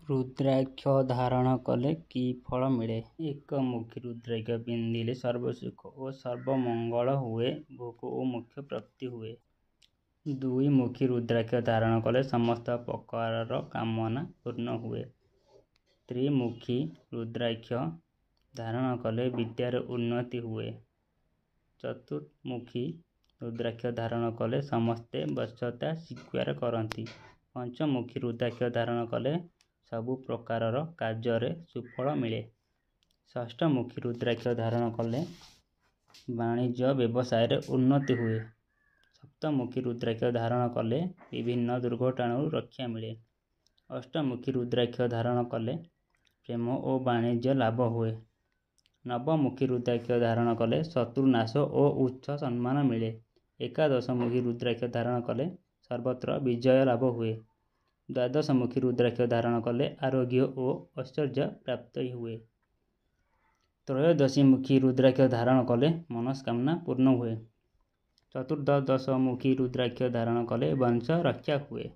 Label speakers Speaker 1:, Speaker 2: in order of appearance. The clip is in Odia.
Speaker 1: ରୁଦ୍ରାକ୍ଷ ଧାରଣ କଲେ କି ଫଳ ମିଳେ? ଏକମୁଖୀ ରୁଦ୍ରାକ୍ଷ ପିନ୍ଧିଲେ ସର୍ବସୁଖ ଓ ସର୍ବମଙ୍ଗଳ ହୁଏ। ଭୋଗ ଓ ମୋକ୍ଷ ପ୍ରାପ୍ତି ହୁଏ। ଦୁଇମୁଖୀ ରୁଦ୍ରାକ୍ଷ ଧାରଣ କଲେ ସମସ୍ତ ପ୍ରକାରର କାମନା ପୂର୍ଣ୍ଣ ହୁଏ। ତ୍ରିମୁଖୀ ରୁଦ୍ରାକ୍ଷ ଧାରଣ କଲେ ବିଦ୍ୟାର ଉନ୍ନତି ହୁଏ। ଚତୁର୍ମୁଖୀ ରୁଦ୍ରାକ୍ଷ ଧାରଣ କଲେ ସମସ୍ତେ ବଶ୍ୟତା ସ୍ୱୀକାର କରନ୍ତି। ପଞ୍ଚମୁଖୀ ରୁଦ୍ରାକ୍ଷ ଧାରଣ କଲେ ସବୁ ପ୍ରକାରର କାର୍ଯ୍ୟରେ ସୁଫଳ ମିଳେ। ଷଷ୍ଠମୁଖୀ ରୁଦ୍ରାକ୍ଷ ଧାରଣ କଲେ ବାଣିଜ୍ୟ ବ୍ୟବସାୟରେ ଉନ୍ନତି ହୁଏ। ସପ୍ତମୁଖୀ ରୁଦ୍ରାକ୍ଷ ଧାରଣ କଲେ ବିଭିନ୍ନ ଦୁର୍ଘଟଣାରୁ ରକ୍ଷା ମିଳେ। ଅଷ୍ଟମୁଖୀ ରୁଦ୍ରାକ୍ଷ ଧାରଣ କଲେ ପ୍ରେମ ଓ ବାଣିଜ୍ୟ ଲାଭ ହୁଏ। ନବମୁଖୀ ରୁଦ୍ରାକ୍ଷ ଧାରଣ କଲେ ଶତ୍ରୁ ନାଶ ଓ ଉଚ୍ଚ ସମ୍ମାନ ମିଳେ। ଏକାଦଶମୁଖୀ ରୁଦ୍ରାକ୍ଷ ଧାରଣ କଲେ ସର୍ବତ୍ର ବିଜୟ ଲାଭ ହୁଏ। ଦ୍ୱାଦଶମୁଖୀ ରୁଦ୍ରାକ୍ଷ ଧାରଣ କଲେ ଆରୋଗ୍ୟ ଓ ଐଶ୍ୱର୍ଯ୍ୟ ପ୍ରାପ୍ତି ହୁଏ। ତ୍ରୟୋଦଶମୁଖୀ ରୁଦ୍ରାକ୍ଷ ଧାରଣ କଲେ ମନସ୍କାମନା ପୂର୍ଣ୍ଣ ହୁଏ। ଚତୁର୍ଦ୍ଦଶମୁଖୀ ରୁଦ୍ରାକ୍ଷ ଧାରଣ କଲେ ବଂଶ ରକ୍ଷା ହୁଏ।